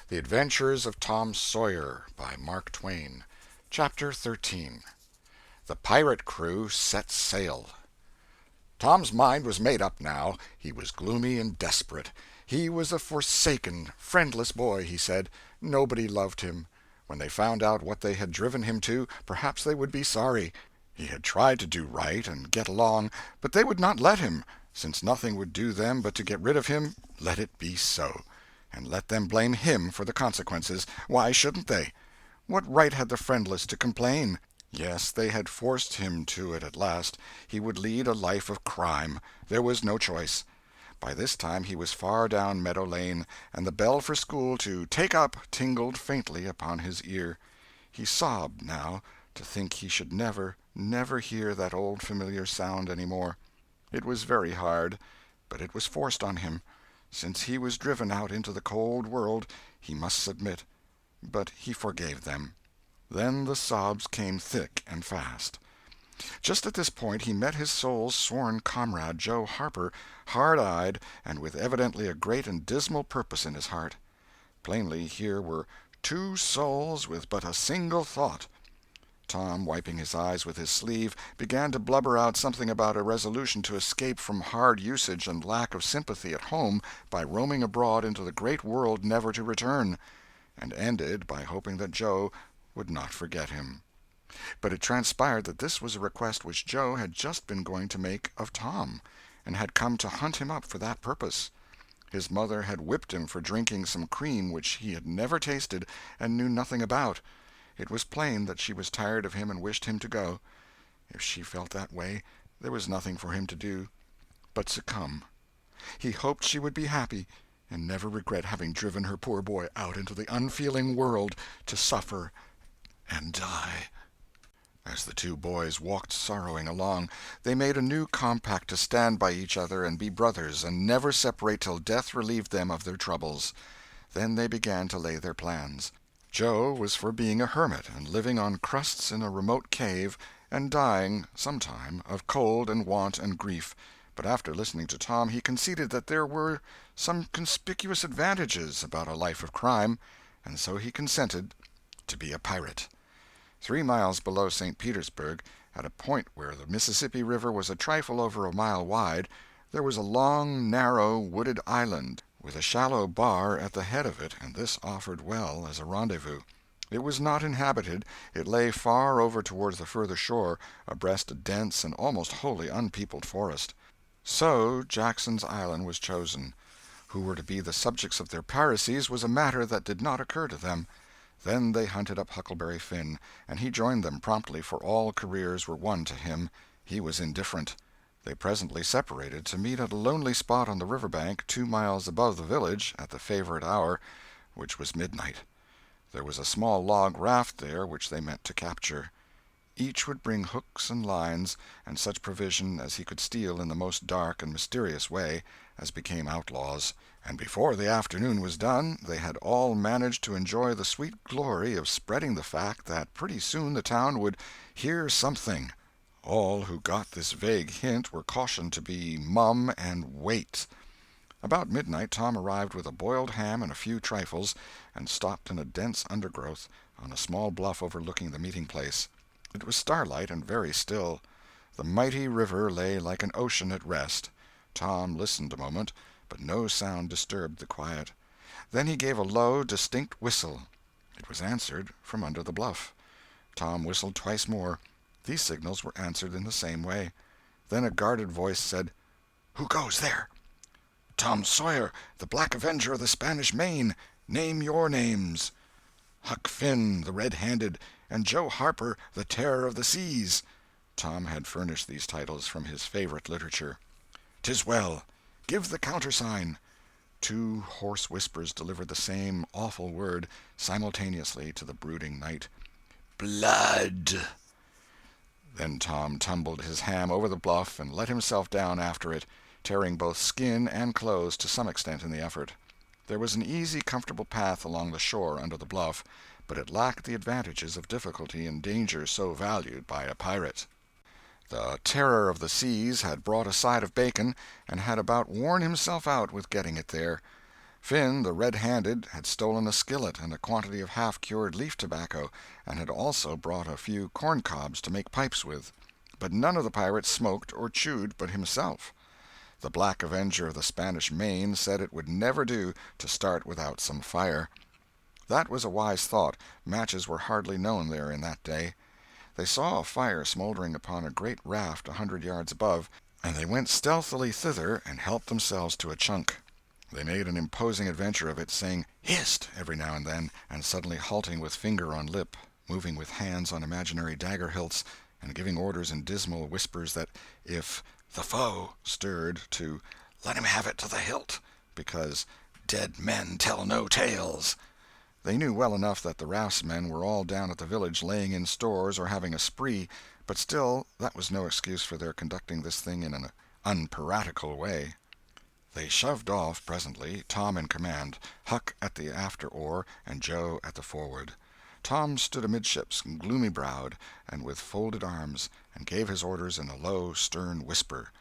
The Adventures of Tom Sawyer, by Mark Twain. Chapter 13. The Pirate Crew Set Sail. Tom's mind was made up now. He was gloomy and desperate. He was a forsaken, friendless boy, he said. Nobody loved him. When they found out what they had driven him to, perhaps they would be sorry. He had tried to do right and get along, but they would not let him. Since nothing would do them but to get rid of him, let it be so. And let them blame him for the consequences. Why shouldn't they? What right had the friendless to complain? Yes, they had forced him to it at last. He would lead a life of crime. There was no choice. By this time he was far down Meadow Lane, and the bell for school to "take up" tingled faintly upon his ear. He sobbed, now, to think he should never, never hear that old familiar sound any more. It was very hard, but it was forced on him. Since he was driven out into the cold world, he must submit. But he forgave them. Then the sobs came thick and fast. Just at this point he met his soul's sworn comrade, Joe Harper, hard-eyed and with evidently a great and dismal purpose in his heart. Plainly here were two souls with but a single thought. Tom, wiping his eyes with his sleeve, began to blubber out something about a resolution to escape from hard usage and lack of sympathy at home by roaming abroad into the great world never to return, and ended by hoping that Joe would not forget him. But it transpired that this was a request which Joe had just been going to make of Tom, and had come to hunt him up for that purpose. His mother had whipped him for drinking some cream which he had never tasted and knew nothing about. It was plain that she was tired of him and wished him to go. If she felt that way, there was nothing for him to do but succumb. He hoped she would be happy, and never regret having driven her poor boy out into the unfeeling world to suffer and die. As the two boys walked sorrowing along, they made a new compact to stand by each other and be brothers, and never separate till death relieved them of their troubles. Then they began to lay their plans. Joe was for being a hermit and living on crusts in a remote cave, and dying, sometime, of cold and want and grief. But after listening to Tom, he conceded that there were some conspicuous advantages about a life of crime, and so he consented to be a pirate. 3 miles below St. Petersburg, at a point where the Mississippi River was a trifle over a mile wide, there was a long, narrow, wooded island, with a shallow bar at the head of it, and this offered well as a rendezvous. It was not inhabited. It lay far over towards the further shore, abreast a dense and almost wholly unpeopled forest. So Jackson's Island was chosen. Who were to be the subjects of their piracies was a matter that did not occur to them. Then they hunted up Huckleberry Finn, and he joined them promptly, for all careers were one to him. He was indifferent. They presently separated to meet at a lonely spot on the river bank 2 miles above the village at the favorite hour, which was midnight. There was a small log raft there which they meant to capture. Each would bring hooks and lines, and such provision as he could steal in the most dark and mysterious way, as became outlaws, and before the afternoon was done they had all managed to enjoy the sweet glory of spreading the fact that pretty soon the town would hear something. All who got this vague hint were cautioned to be mum and wait. About midnight Tom arrived with a boiled ham and a few trifles, and stopped in a dense undergrowth on a small bluff overlooking the meeting-place. It was starlight and very still. The mighty river lay like an ocean at rest. Tom listened a moment, but no sound disturbed the quiet. Then he gave a low, distinct whistle. It was answered from under the bluff. Tom whistled twice more. These signals were answered in the same way. Then a guarded voice said, "Who goes there?" "Tom Sawyer, the Black Avenger of the Spanish Main. Name your names." "Huck Finn, the Red-Handed, and Joe Harper, the Terror of the Seas." Tom had furnished these titles from his favorite literature. "'Tis well. Give the countersign." 2 hoarse whispers delivered the same awful word simultaneously to the brooding night. "Blood!" Then Tom tumbled his ham over the bluff and let himself down after it, tearing both skin and clothes to some extent in the effort. There was an easy, comfortable path along the shore under the bluff, but it lacked the advantages of difficulty and danger so valued by a pirate. The Terror of the Seas had brought a side of bacon, and had about worn himself out with getting it there. Finn, the red-handed, had stolen a skillet and a quantity of half-cured leaf tobacco, and had also brought a few corn-cobs to make pipes with. But none of the pirates smoked or chewed but himself. The Black Avenger of the Spanish Main said it would never do to start without some fire. That was a wise thought. Matches were hardly known there in that day. They saw a fire smoldering upon a great raft 100 yards above, and they went stealthily thither and helped themselves to a chunk. They made an imposing adventure of it, saying "Hist!" every now and then, and suddenly halting with finger on lip, moving with hands on imaginary dagger hilts, and giving orders in dismal whispers that if the foe stirred, to let him have it to the hilt, because dead men tell no tales. They knew well enough that the raftsmen were all down at the village laying in stores or having a spree, but still that was no excuse for their conducting this thing in an unpiratical way. They shoved off presently, Tom in command, Huck at the after oar, and Joe at the forward. Tom stood amidships, gloomy-browed, and with folded arms, and gave his orders in a low, stern whisper.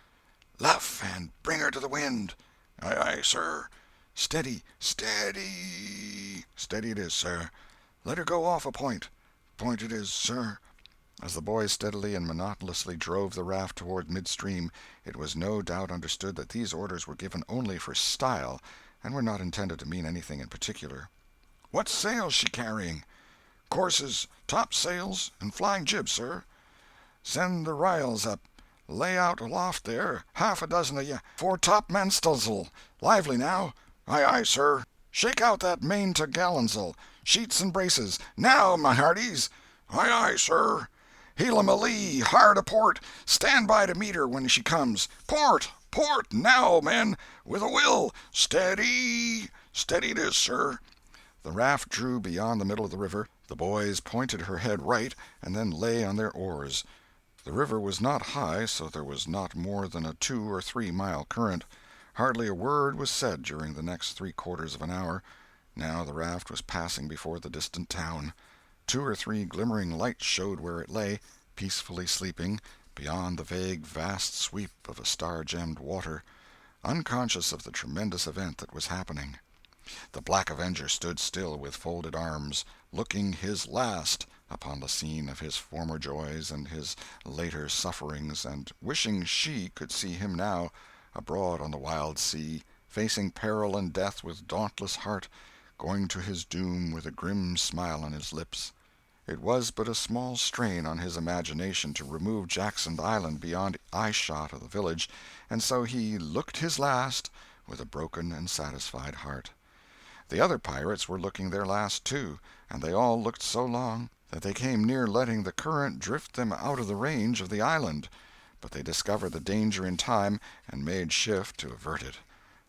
"Luff, and bring her to the wind." "Aye, aye, sir." "Steady, steady." "Steady it is, sir." "Let her go off a point." "Point it is, sir." As the boys steadily and monotonously drove the raft toward midstream, it was no doubt understood that these orders were given only for style, and were not intended to mean anything in particular. "What sail's she carrying?" "Courses, topsails, and flying jib, sir." "Send the r'yals up. Lay out aloft there, half a dozen of ye, fore-topmansts'l. Lively now." "Aye, aye, sir." "Shake out that main t'gallantsail. Sheets and braces. Now, my hearties." "Aye, aye, sir." "Heel 'em a lee, hard a port. Stand by to meet her when she comes. Port! Port! Now, men! With a will! Steady! Steady it is, sir." The raft drew beyond the middle of the river. The boys pointed her head right, and then lay on their oars. The river was not high, so there was not more than a 2 or 3 mile current. Hardly a word was said during the next 3/4 of an hour. Now the raft was passing before the distant town. 2 or 3 glimmering lights showed where it lay, peacefully sleeping, beyond the vague vast sweep of a star-gemmed water, unconscious of the tremendous event that was happening. The Black Avenger stood still with folded arms, looking his last upon the scene of his former joys and his later sufferings, and wishing she could see him now, abroad on the wild sea, facing peril and death with dauntless heart, going to his doom with a grim smile on his lips. It was but a small strain on his imagination to remove Jackson Island beyond eye-shot of the village, and so he "looked his last" with a broken and satisfied heart. The other pirates were looking their last, too, and they all looked so long that they came near letting the current drift them out of the range of the island, but they discovered the danger in time and made shift to avert it.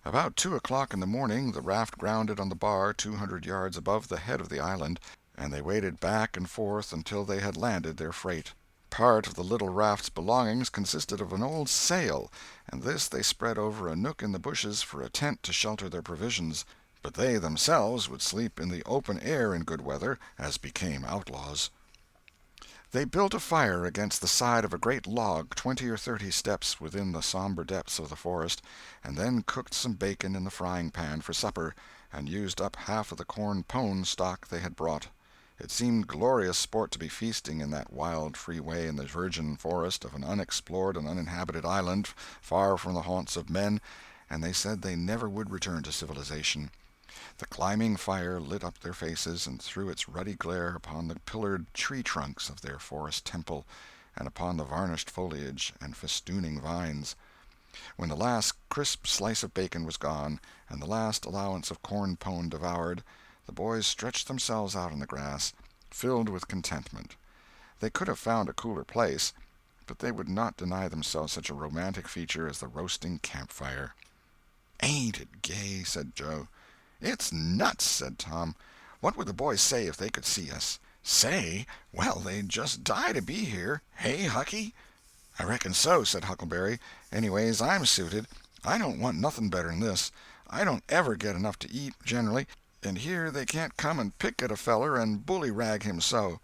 About 2 o'clock in the morning the raft grounded on the bar 200 yards above the head of the island, and they waded back and forth until they had landed their freight. Part of the little raft's belongings consisted of an old sail, and this they spread over a nook in the bushes for a tent to shelter their provisions, but they themselves would sleep in the open air in good weather, as became outlaws. They built a fire against the side of a great log 20 or 30 steps within the somber depths of the forest, and then cooked some bacon in the frying-pan for supper, and used up half of the corn-pone stock they had brought. It seemed glorious sport to be feasting in that wild, free way in the virgin forest of an unexplored and uninhabited island, far from the haunts of men, and they said they never would return to civilization. The climbing fire lit up their faces and threw its ruddy glare upon the pillared tree-trunks of their forest temple, and upon the varnished foliage and festooning vines. When the last crisp slice of bacon was gone, and the last allowance of corn-pone devoured, the boys stretched themselves out on the grass, filled with contentment. They could have found a cooler place, but they would not deny themselves such a romantic feature as the roasting campfire. "Ain't it gay?" said Joe. "It's nuts," said Tom. "What would the boys say if they could see us?" "Say? Well, they'd just die to be here. Hey, Hucky?" "I reckon so," said Huckleberry. "Anyways, I'm suited. I don't want nothing better'n this. I don't ever get enough to eat, generally, and here they can't come and pick at a feller and bully-rag him so."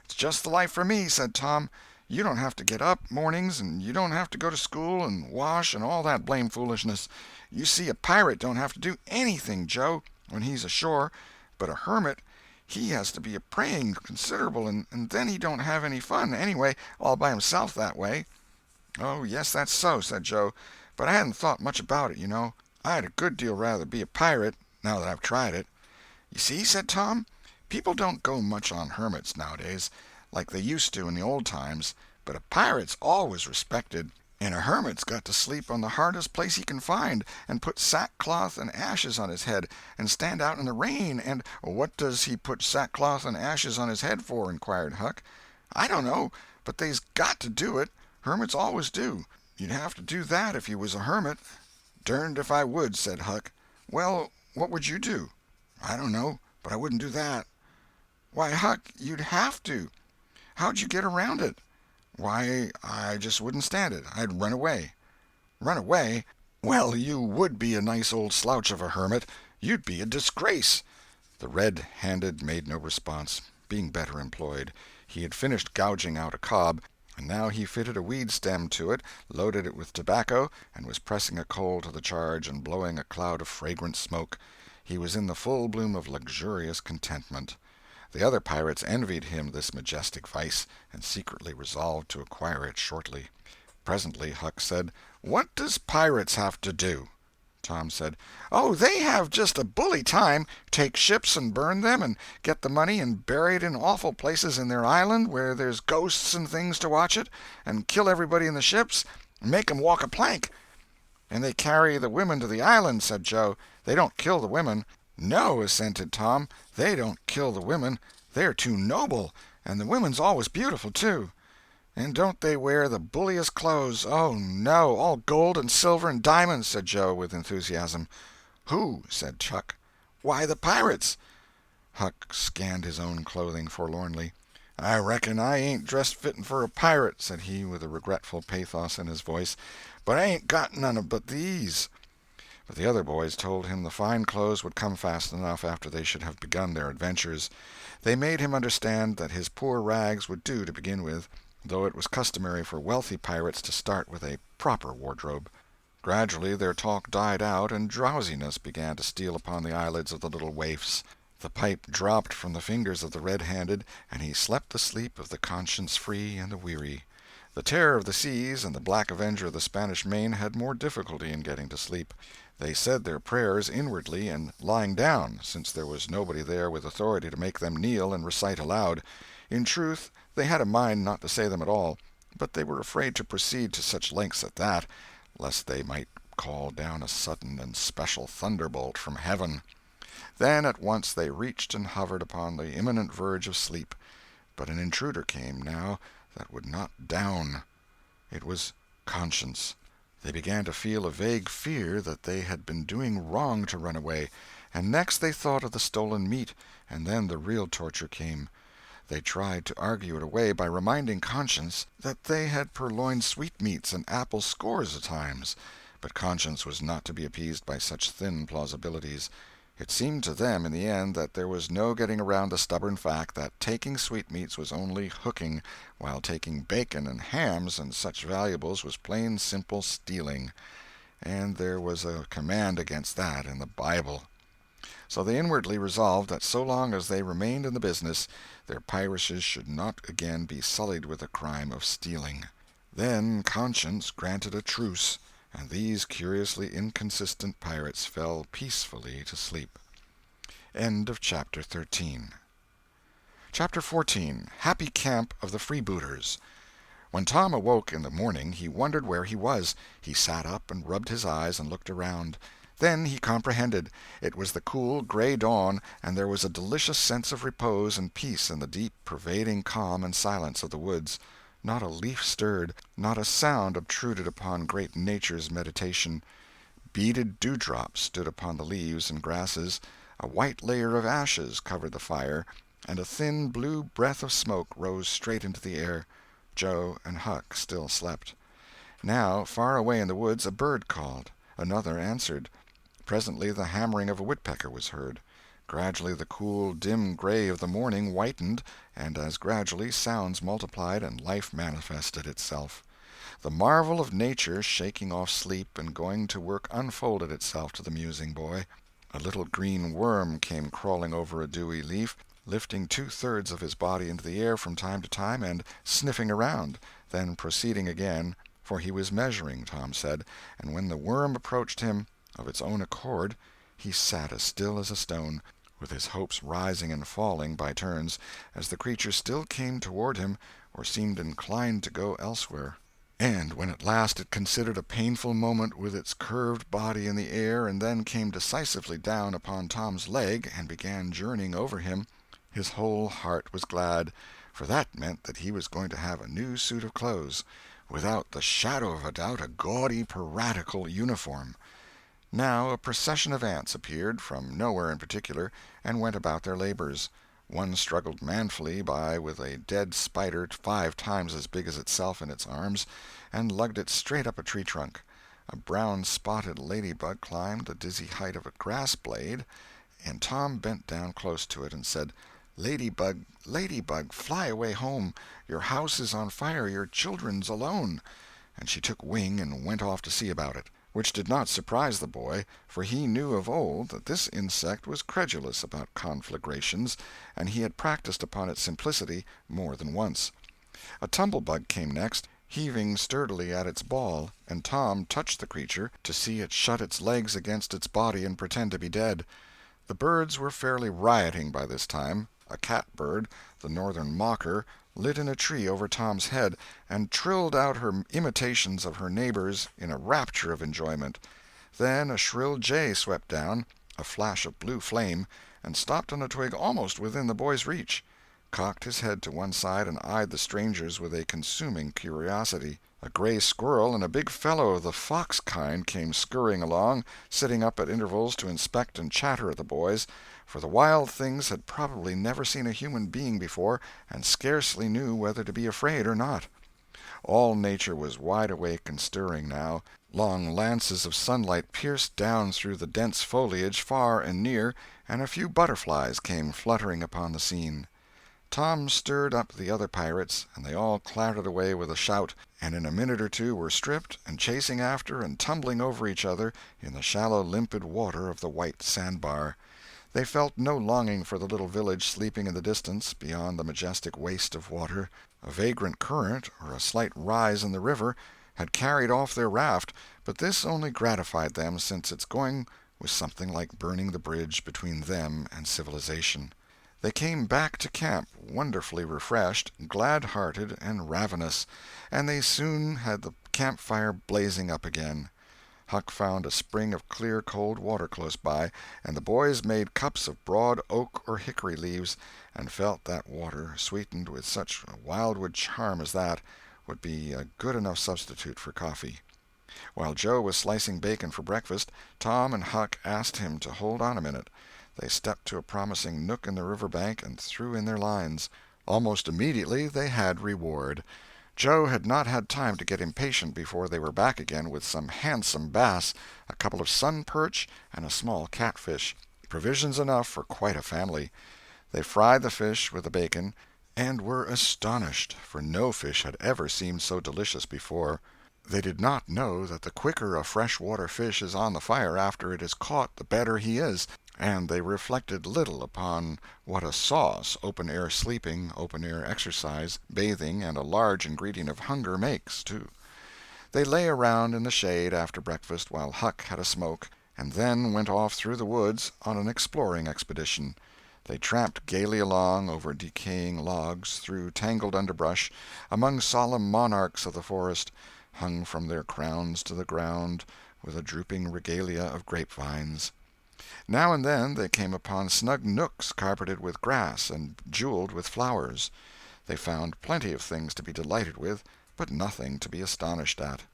"It's just the life for me," said Tom. You don't have to get up mornings, and you don't have to go to school and wash and all that blame foolishness. You see, a pirate don't have to do anything, Joe, when he's ashore, but a hermit, he has to be a praying considerable, and then he don't have any fun, anyway, all by himself that way." "Oh, yes, that's so," said Joe, "but I hadn't thought much about it, you know. I'd a good deal rather be a pirate, now that I've tried it." "You see," said Tom, "people don't go much on hermits nowadays, like they used to in the old times, but a pirate's always respected, and a hermit's got to sleep on the hardest place he can find, and put sackcloth and ashes on his head, and stand out in the rain, and—" "What does he put sackcloth and ashes on his head for?" inquired Huck. "I don't know, but they's got to do it. Hermits always do. You'd have to do that if you was a hermit." "Derned if I would," said Huck. "Well, what would you do?" "I don't know, but I wouldn't do that." "Why, Huck, you'd have to. How'd you get around it?" "Why, I just wouldn't stand it. I'd run away." "Run away? Well, you would be a nice old slouch of a hermit. You'd be a disgrace." The red-handed made no response, being better employed. He had finished gouging out a cob, and now he fitted a weed stem to it, loaded it with tobacco, and was pressing a coal to the charge and blowing a cloud of fragrant smoke. He was in the full bloom of luxurious contentment. The other pirates envied him this majestic vice, and secretly resolved to acquire it shortly. Presently Huck said, "What does pirates have to do?" Tom said, "Oh, they have just a bully time. Take ships and burn them, and get the money and bury it in awful places in their island where there's ghosts and things to watch it, and kill everybody in the ships, and make 'em walk a plank." "And they carry the women to the island," said Joe. "They don't kill the women." "No," assented Tom, "they don't kill the women. They're too noble, and the women's always beautiful, too." "And don't they wear the bulliest clothes? Oh, no, all gold and silver and diamonds," said Joe, with enthusiasm. "Who?" said Huck. "Why, the pirates." Huck scanned his own clothing forlornly. "I reckon I ain't dressed fitting for a pirate," said he, with a regretful pathos in his voice, "but I ain't got none but these." But the other boys told him the fine clothes would come fast enough after they should have begun their adventures. They made him understand that his poor rags would do to begin with, though it was customary for wealthy pirates to start with a proper wardrobe. Gradually their talk died out, and drowsiness began to steal upon the eyelids of the little waifs. The pipe dropped from the fingers of the red-handed, and he slept the sleep of the conscience-free and the weary. The Terror of the Seas and the Black Avenger of the Spanish Main had more difficulty in getting to sleep. They said their prayers inwardly and lying down, since there was nobody there with authority to make them kneel and recite aloud. In truth, they had a mind not to say them at all, but they were afraid to proceed to such lengths at that, lest they might call down a sudden and special thunderbolt from heaven. Then at once they reached and hovered upon the imminent verge of sleep. But an intruder came, now, that would not down. It was conscience. They began to feel a vague fear that they had been doing wrong to run away, and next they thought of the stolen meat, and then the real torture came. They tried to argue it away by reminding conscience that they had purloined sweetmeats and apples scores of times, but conscience was not to be appeased by such thin plausibilities. It seemed to them in the end that there was no getting around the stubborn fact that taking sweetmeats was only hooking, while taking bacon and hams and such valuables was plain simple stealing, and there was a command against that in the Bible. So they inwardly resolved that so long as they remained in the business, their piracies should not again be sullied with the crime of stealing. Then conscience granted a truce, and these curiously inconsistent pirates fell peacefully to sleep. End of Chapter 13. Chapter 14. Happy Camp of the Freebooters. When Tom awoke in the morning, he wondered where he was. He sat up and rubbed his eyes and looked around. Then he comprehended. It was the cool, gray dawn, and there was a delicious sense of repose and peace in the deep, pervading calm and silence of the woods. Not a leaf stirred, not a sound obtruded upon great Nature's meditation. Beaded dewdrops stood upon the leaves and grasses, a white layer of ashes covered the fire, and a thin blue breath of smoke rose straight into the air. Joe and Huck still slept. Now, far away in the woods, a bird called. Another answered. Presently the hammering of a woodpecker was heard. Gradually the cool, dim gray of the morning whitened, and as gradually sounds multiplied and life manifested itself. The marvel of nature shaking off sleep and going to work unfolded itself to the musing boy. A little green worm came crawling over a dewy leaf, lifting two-thirds of his body into the air from time to time and sniffing around, then proceeding again, for he was measuring, Tom said, and when the worm approached him of its own accord, he sat as still as a stone, with his hopes rising and falling by turns, as the creature still came toward him or seemed inclined to go elsewhere. And when at last it considered a painful moment with its curved body in the air and then came decisively down upon Tom's leg and began journeying over him, his whole heart was glad, for that meant that he was going to have a new suit of clothes, without the shadow of a doubt a gaudy piratical uniform. Now a procession of ants appeared, from nowhere in particular, and went about their labors. One struggled manfully by with a dead spider 5 times as big as itself in its arms, and lugged it straight up a tree trunk. A brown-spotted ladybug climbed the dizzy height of a grass-blade, and Tom bent down close to it and said, "Ladybug, ladybug, fly away home. Your house is on fire, your children's alone." And she took wing and went off to see about it, which did not surprise the boy, for he knew of old that this insect was credulous about conflagrations, and he had practised upon its simplicity more than once. A tumblebug came next, heaving sturdily at its ball, and Tom touched the creature to see it shut its legs against its body and pretend to be dead. The birds were fairly rioting by this time. A catbird, the northern mocker, lit in a tree over Tom's head, and trilled out her imitations of her neighbors in a rapture of enjoyment. Then a shrill jay swept down, a flash of blue flame, and stopped on a twig almost within the boy's reach, cocked his head to one side and eyed the strangers with a consuming curiosity. A gray squirrel and a big fellow of the fox kind came scurrying along, sitting up at intervals to inspect and chatter at the boys, for the wild things had probably never seen a human being before and scarcely knew whether to be afraid or not. All nature was wide awake and stirring now. Long lances of sunlight pierced down through the dense foliage far and near, and a few butterflies came fluttering upon the scene. Tom stirred up the other pirates, and they all clattered away with a shout, and in a minute or two were stripped and chasing after and tumbling over each other in the shallow limpid water of the white sandbar. They felt no longing for the little village sleeping in the distance beyond the majestic waste of water. A vagrant current, or a slight rise in the river, had carried off their raft, but this only gratified them, since its going was something like burning the bridge between them and civilization. They came back to camp wonderfully refreshed, glad-hearted, and ravenous, and they soon had the campfire blazing up again. Huck found a spring of clear cold water close by, and the boys made cups of broad oak or hickory leaves, and felt that water, sweetened with such wildwood charm as that, would be a good enough substitute for coffee. While Joe was slicing bacon for breakfast, Tom and Huck asked him to hold on a minute. They stepped to a promising nook in the river bank and threw in their lines. Almost immediately they had reward. Joe had not had time to get impatient before they were back again with some handsome bass, a couple of sun perch, and a small catfish, provisions enough for quite a family. They fried the fish with the bacon, and were astonished, for no fish had ever seemed so delicious before. They did not know that the quicker a fresh-water fish is on the fire after it is caught the better he is, and they reflected little upon what a sauce open-air sleeping, open-air exercise, bathing, and a large ingredient of hunger makes, too. They lay around in the shade after breakfast while Huck had a smoke, and then went off through the woods on an exploring expedition. They tramped gaily along over decaying logs, through tangled underbrush, among solemn monarchs of the forest, hung from their crowns to the ground with a drooping regalia of grapevines. Now and then they came upon snug nooks carpeted with grass and jeweled with flowers. They found plenty of things to be delighted with, but nothing to be astonished at.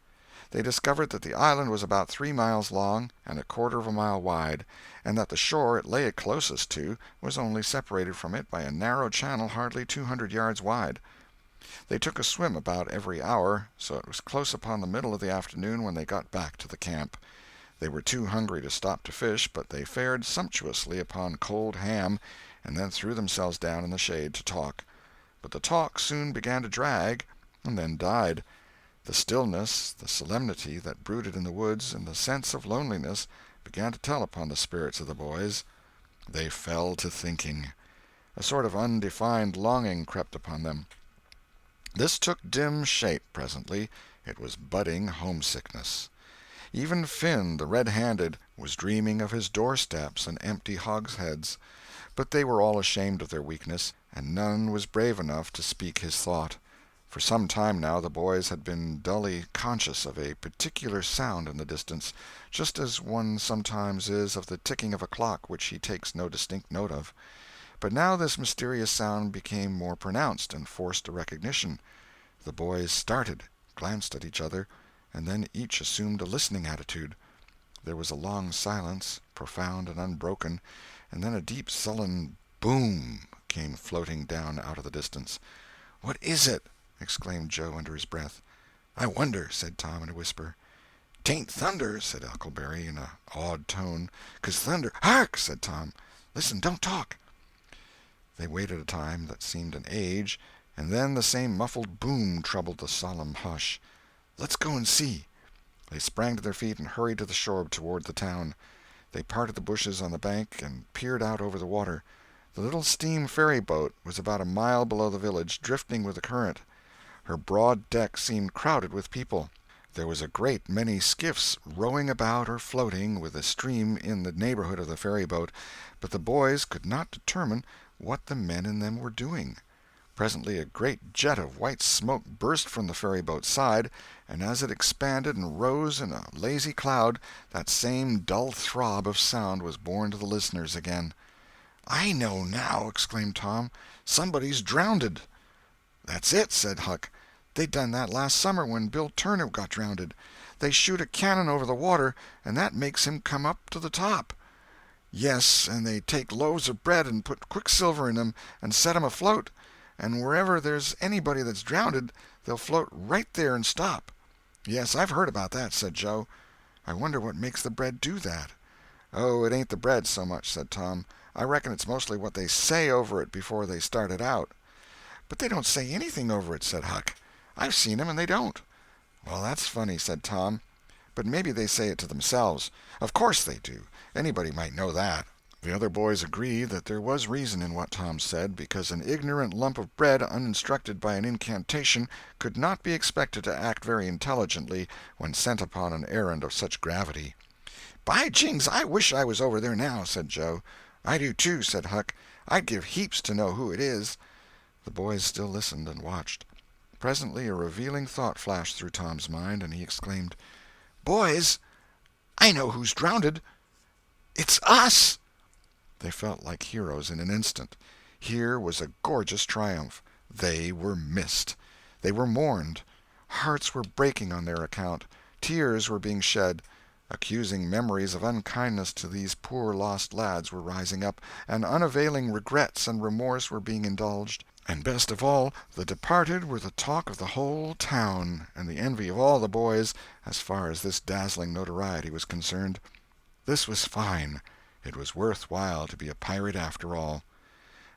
They discovered that the island was about 3 miles long and 1/4 of a mile wide, and that the shore it lay closest to was only separated from it by a narrow channel hardly 200 yards wide. They took a swim about every hour, so it was close upon the middle of the afternoon when they got back to the camp. They were too hungry to stop to fish, but they fared sumptuously upon cold ham, and then threw themselves down in the shade to talk. But the talk soon began to drag, and then died. The stillness, the solemnity that brooded in the woods, and the sense of loneliness began to tell upon the spirits of the boys. They fell to thinking. A sort of undefined longing crept upon them. This took dim shape presently. It was budding homesickness. Even Finn, the red-handed, was dreaming of his doorsteps and empty hogsheads. But they were all ashamed of their weakness, and none was brave enough to speak his thought. For some time now the boys had been dully conscious of a particular sound in the distance, just as one sometimes is of the ticking of a clock which he takes no distinct note of. But now this mysterious sound became more pronounced and forced a recognition. The boys started, glanced at each other, and then each assumed a listening attitude. There was a long silence, profound and unbroken, and then a deep sullen boom came floating down out of the distance. "What is it?" exclaimed Joe under his breath. "I wonder," said Tom in a whisper. "'Tain't thunder," said Huckleberry in an awed tone, "'cause thunder—" "Hark!" said Tom. "Listen, don't talk." They waited a time that seemed an age, and then the same muffled boom troubled the solemn hush. "Let's go and see." They sprang to their feet and hurried to the shore toward the town. They parted the bushes on the bank and peered out over the water. The little steam ferry-boat was about a mile below the village, drifting with the current. Her broad deck seemed crowded with people. There was a great many skiffs rowing about or floating with the stream in the neighborhood of the ferry-boat, but the boys could not determine what the men in them were doing. Presently a great jet of white smoke burst from the ferry-boat's side, and as it expanded and rose in a lazy cloud, that same dull throb of sound was borne to the listeners again. "I know now!" exclaimed Tom. "Somebody's drownded." "That's it," said Huck. "They done that last summer when Bill Turner got drownded. They shoot a cannon over the water, and that makes him come up to the top." "Yes, and they take loaves of bread and put quicksilver in 'em and set 'em afloat, and wherever there's anybody that's drownded they'll float right there and stop." "Yes, I've heard about that," said Joe. "I wonder what makes the bread do that." "Oh, it ain't the bread so much," said Tom. "I reckon it's mostly what they say over it before they start it out." "But they don't say anything over it," said Huck. "I've seen 'em and they don't." "Well, that's funny," said Tom. "But maybe they say it to themselves." "Of course they do. Anybody might know that." The other boys agreed that there was reason in what Tom said, because an ignorant lump of bread uninstructed by an incantation could not be expected to act very intelligently when sent upon an errand of such gravity. "By jings, I wish I was over there now," said Joe. "I do too," said Huck. "I'd give heaps to know who it is." The boys still listened and watched. Presently a revealing thought flashed through Tom's mind, and he exclaimed, "Boys, I know who's drownded. It's us!" They felt like heroes in an instant. Here was a gorgeous triumph. They were missed. They were mourned. Hearts were breaking on their account. Tears were being shed. Accusing memories of unkindness to these poor lost lads were rising up, and unavailing regrets and remorse were being indulged. And best of all, the departed were the talk of the whole town, and the envy of all the boys, as far as this dazzling notoriety was concerned. This was fine. It was worth while to be a pirate after all.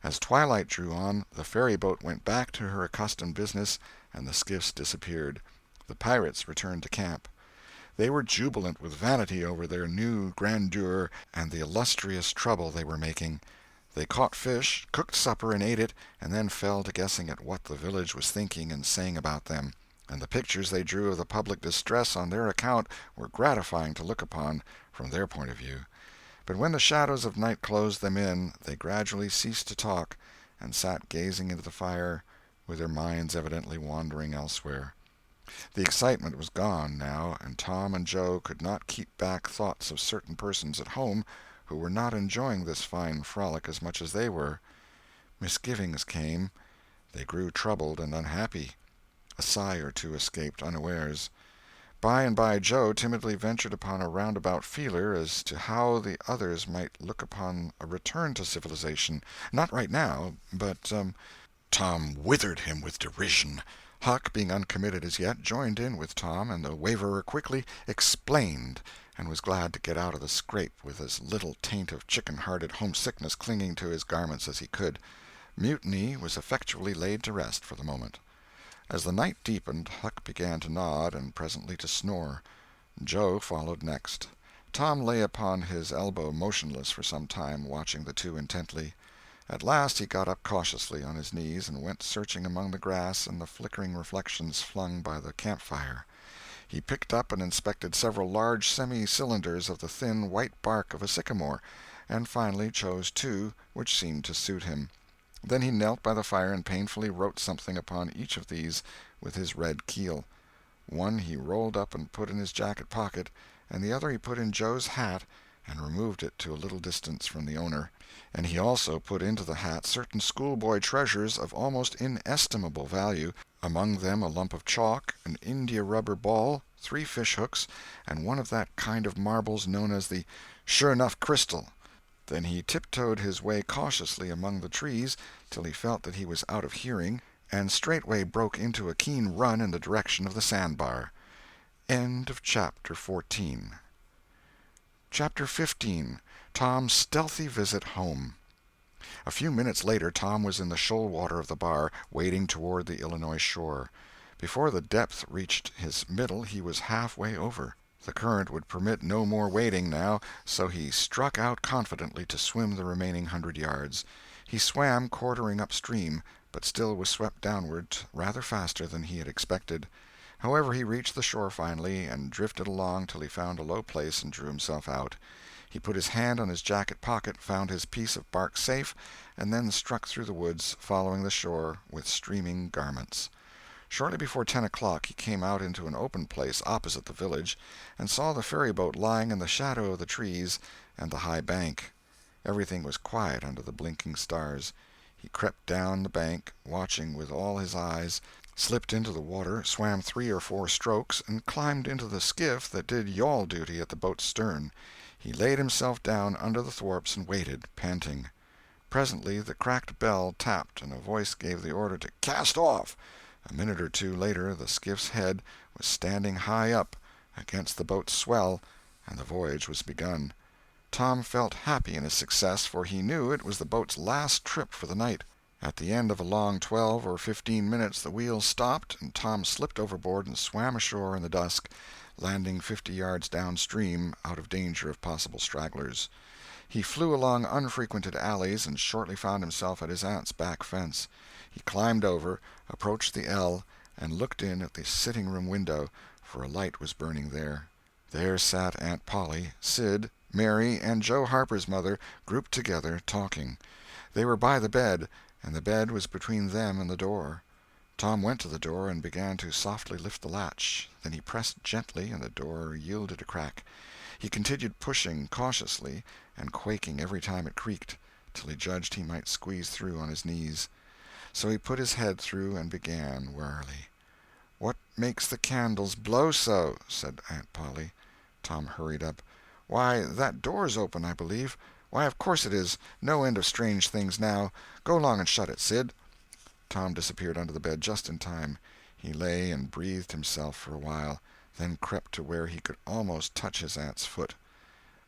As twilight drew on, the ferry-boat went back to her accustomed business, and the skiffs disappeared. The pirates returned to camp. They were jubilant with vanity over their new grandeur and the illustrious trouble they were making. They caught fish, cooked supper and ate it, and then fell to guessing at what the village was thinking and saying about them, and the pictures they drew of the public distress on their account were gratifying to look upon from their point of view. But when the shadows of night closed them in, they gradually ceased to talk, and sat gazing into the fire, with their minds evidently wandering elsewhere. The excitement was gone, now, and Tom and Joe could not keep back thoughts of certain persons at home who were not enjoying this fine frolic as much as they were. Misgivings came. They grew troubled and unhappy. A sigh or two escaped unawares. By and by Joe timidly ventured upon a roundabout feeler as to how the others might look upon a return to civilization. Not right now, but— Tom withered him with derision. Huck, being uncommitted as yet, joined in with Tom, and the waverer quickly "explained," and was glad to get out of the scrape with as little taint of chicken-hearted homesickness clinging to his garments as he could. Mutiny was effectually laid to rest for the moment. As the night deepened, Huck began to nod, and presently to snore. Joe followed next. Tom lay upon his elbow motionless for some time, watching the two intently. At last he got up cautiously on his knees and went searching among the grass and the flickering reflections flung by the camp-fire. He picked up and inspected several large semi-cylinders of the thin white bark of a sycamore, and finally chose two which seemed to suit him. Then he knelt by the fire and painfully wrote something upon each of these with his red keel. One he rolled up and put in his jacket pocket, and the other he put in Joe's hat and removed it to a little distance from the owner. And he also put into the hat certain schoolboy treasures of almost inestimable value, among them a lump of chalk, an india-rubber ball, 3 fish-hooks, and one of that kind of marbles known as the sure-enough crystal. Then he tiptoed his way cautiously among the trees till he felt that he was out of hearing, and straightway broke into a keen run in the direction of the sandbar. End of Chapter 14. Chapter 15. Tom's Stealthy Visit Home. A few minutes later Tom was in the shoal water of the bar, wading toward the Illinois shore. Before the depth reached his middle he was halfway over. The current would permit no more wading now, so he struck out confidently to swim the remaining 100 yards. He swam quartering upstream, but still was swept downward rather faster than he had expected. However, he reached the shore finally, and drifted along till he found a low place and drew himself out. He put his hand on his jacket pocket, found his piece of bark safe, and then struck through the woods, following the shore with streaming garments. Shortly before 10 o'clock he came out into an open place opposite the village, and saw the ferryboat lying in the shadow of the trees and the high bank. Everything was quiet under the blinking stars. He crept down the bank, watching with all his eyes, slipped into the water, swam 3 or 4 strokes, and climbed into the skiff that did yawl duty at the boat's stern. He laid himself down under the thwarts and waited, panting. Presently the cracked bell tapped, and a voice gave the order to "cast off." A minute or two later the skiff's head was standing high up against the boat's swell, and the voyage was begun. Tom felt happy in his success, for he knew it was the boat's last trip for the night. At the end of a long 12 or 15 minutes the wheel stopped, and Tom slipped overboard and swam ashore in the dusk, landing 50 yards downstream, out of danger of possible stragglers. He flew along unfrequented alleys, and shortly found himself at his aunt's back fence. He climbed over, approached the L, and looked in at the sitting-room window, for a light was burning there. There sat Aunt Polly, Sid, Mary, and Joe Harper's mother, grouped together, talking. They were by the bed, and the bed was between them and the door. Tom went to the door and began to softly lift the latch. Then he pressed gently, and the door yielded a crack. He continued pushing cautiously, and quaking every time it creaked, till he judged he might squeeze through on his knees. So he put his head through and began warily. "What makes the candles blow so?" said Aunt Polly. Tom hurried up. "Why, that door's open, I believe. Why, of course it is. No end of strange things now. Go along and shut it, Sid." Tom disappeared under the bed just in time. He lay and breathed himself for a while, then crept to where he could almost touch his aunt's foot.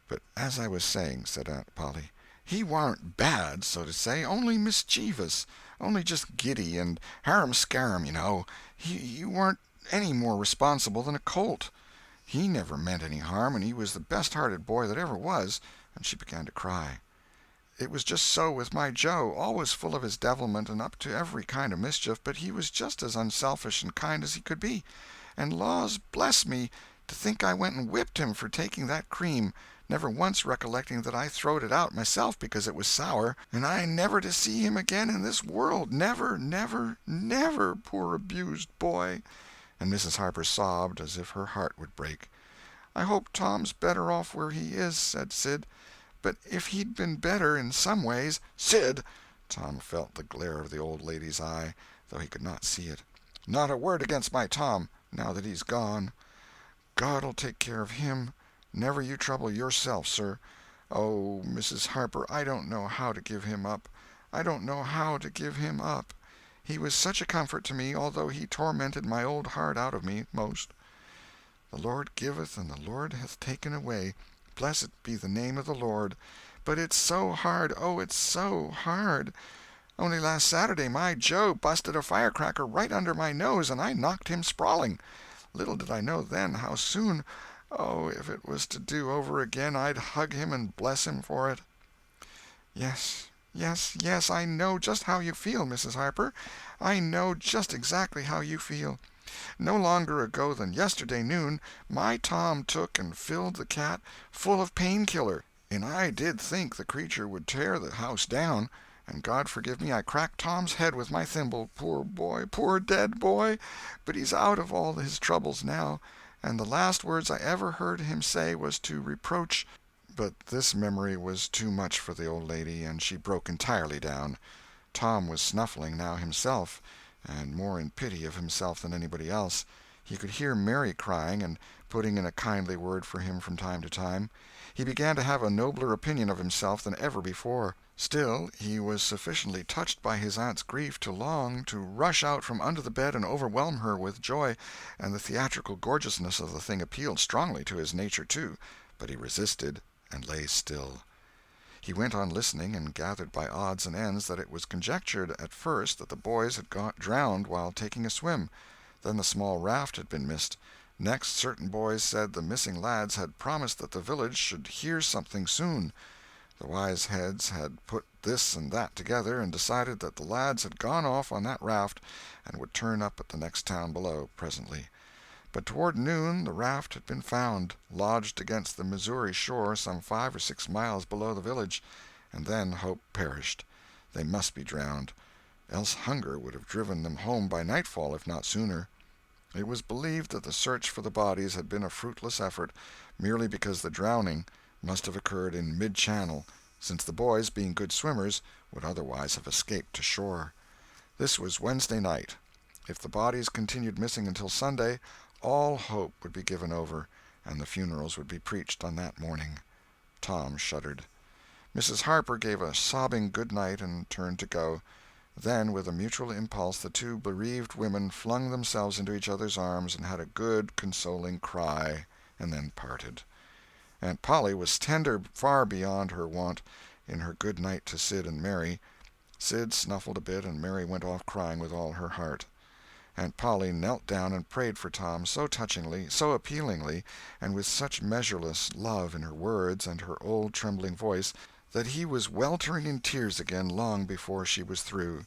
"But as I was saying," said Aunt Polly, "he warn't bad, so to say, only mischievous, only just giddy and harum-scarum, you know. He warn't any more responsible than a colt. He never meant any harm, and he was the best-hearted boy that ever was," and she began to cry. "It was just so with my Joe, always full of his devilment and up to every kind of mischief, but he was just as unselfish and kind as he could be. And laws bless me, to think I went and whipped him for taking that cream, never once recollecting that I throwed it out myself because it was sour, and I never to see him again in this world, never, never, never, poor abused boy." And Mrs. Harper sobbed as if her heart would break. "I hope Tom's better off where he is," said Sid. "But if he'd been better in some ways—" "Sid!" Tom felt the glare of the old lady's eye, though he could not see it. "Not a word against my Tom, now that he's gone. God'll take care of him. Never you trouble yourself, sir. Oh, Mrs. Harper, I don't know how to give him up. I don't know how to give him up. He was such a comfort to me, although he tormented my old heart out of me most. The Lord giveth, and the Lord hath taken away. Blessed be the name of the Lord. But it's so hard, oh, it's so hard. Only last Saturday my Joe busted a firecracker right under my nose, and I knocked him sprawling. Little did I know then how soon. Oh, if it was to do over again, I'd hug him and bless him for it. Yes, yes, yes, I know just how you feel, Mrs. Harper. I know just exactly how you feel. No longer ago than yesterday noon, my Tom took and filled the cat full of painkiller, and I did think the creature would tear the house down. And God forgive me, I cracked Tom's head with my thimble, poor boy, poor dead boy. But he's out of all his troubles now, and the last words I ever heard him say was to reproach. But this memory was too much for the old lady, and she broke entirely down. Tom was snuffling now himself, and more in pity of himself than anybody else. He could hear Mary crying and putting in a kindly word for him from time to time. He began to have a nobler opinion of himself than ever before. Still, he was sufficiently touched by his aunt's grief to long to rush out from under the bed and overwhelm her with joy, and the theatrical gorgeousness of the thing appealed strongly to his nature, too, but he resisted and lay still. He went on listening, and gathered by odds and ends that it was conjectured at first that the boys had got drowned while taking a swim. Then the small raft had been missed. Next, certain boys said the missing lads had promised that the village should hear something soon. The wise heads had put this and that together, and decided that the lads had gone off on that raft and would turn up at the next town below presently. But toward noon the raft had been found, lodged against the Missouri shore some 5 or 6 miles below the village, and then hope perished. They must be drowned, else hunger would have driven them home by nightfall, if not sooner. It was believed that the search for the bodies had been a fruitless effort, merely because the drowning must have occurred in mid-channel, since the boys, being good swimmers, would otherwise have escaped to shore. This was Wednesday night. If the bodies continued missing until Sunday, all hope would be given over, and the funerals would be preached on that morning. Tom shuddered. Mrs. Harper gave a sobbing good night and turned to go. Then, with a mutual impulse, the two bereaved women flung themselves into each other's arms and had a good, consoling cry, and then parted. Aunt Polly was tender far beyond her wont in her good night to Sid and Mary. Sid snuffled a bit, and Mary went off crying with all her heart. Aunt Polly knelt down and prayed for Tom so touchingly, so appealingly, and with such measureless love in her words and her old trembling voice, that he was weltering in tears again long before she was through.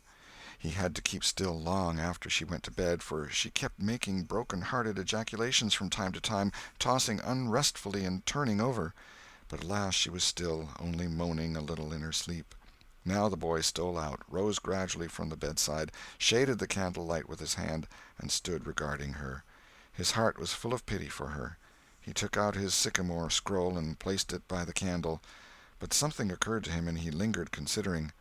He had to keep still long after she went to bed, for she kept making broken-hearted ejaculations from time to time, tossing unrestfully and turning over. But at last she was still, only moaning a little in her sleep. Now the boy stole out, rose gradually from the bedside, shaded the candle-light with his hand, and stood regarding her. His heart was full of pity for her. He took out his sycamore scroll and placed it by the candle, but something occurred to him, and he lingered considering.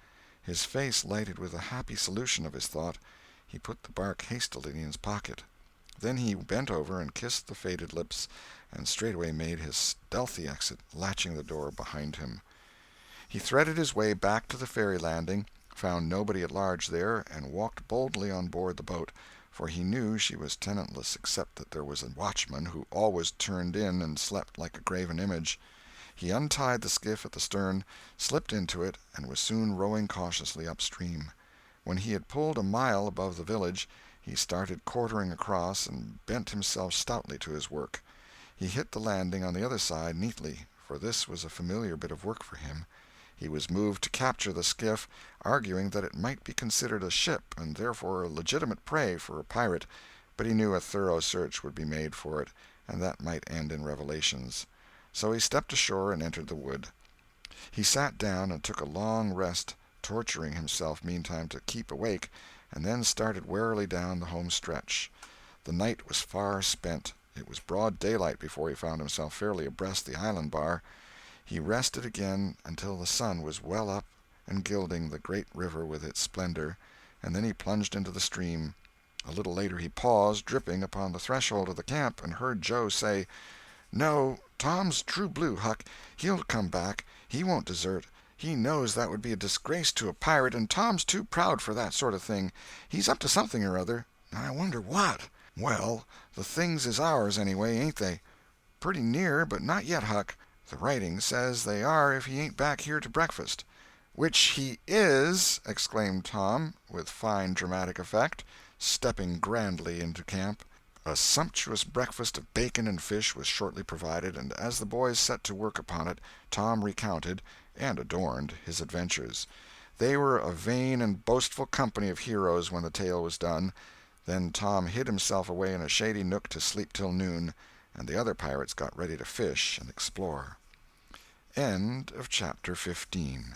His face lighted with a happy solution of his thought. He put the bark hastily in his pocket. Then he bent over and kissed the faded lips, and straightway made his stealthy exit, latching the door behind him. He threaded his way back to the ferry landing, found nobody at large there, and walked boldly on board the boat, for he knew she was tenantless except that there was a watchman who always turned in and slept like a graven image. He untied the skiff at the stern, slipped into it, and was soon rowing cautiously upstream. When he had pulled a mile above the village, he started quartering across and bent himself stoutly to his work. He hit the landing on the other side neatly, for this was a familiar bit of work for him. He was moved to capture the skiff, arguing that it might be considered a ship and therefore a legitimate prey for a pirate, but he knew a thorough search would be made for it, and that might end in revelations. So he stepped ashore and entered the wood. He sat down and took a long rest, torturing himself meantime to keep awake, and then started warily down the home stretch. The night was far spent. It was broad daylight before he found himself fairly abreast the island bar. He rested again until the sun was well up and gilding the great river with its splendor, and then he plunged into the stream. A little later he paused, dripping, upon the threshold of the camp, and heard Joe say, "No, Tom's true blue, Huck. He'll come back. He won't desert. He knows that would be a disgrace to a pirate, and Tom's too proud for that sort of thing. He's up to something or other. I wonder what. Well, the things is ours anyway, ain't they?" "Pretty near, but not yet, Huck. The writing says they are if he ain't back here to breakfast." "Which he is!" exclaimed Tom, with fine dramatic effect, stepping grandly into camp. A sumptuous breakfast of bacon and fish was shortly provided, and as the boys set to work upon it, Tom recounted, and adorned, his adventures. They were a vain and boastful company of heroes when the tale was done. Then Tom hid himself away in a shady nook to sleep till noon, and the other pirates got ready to fish and explore. End of chapter 15.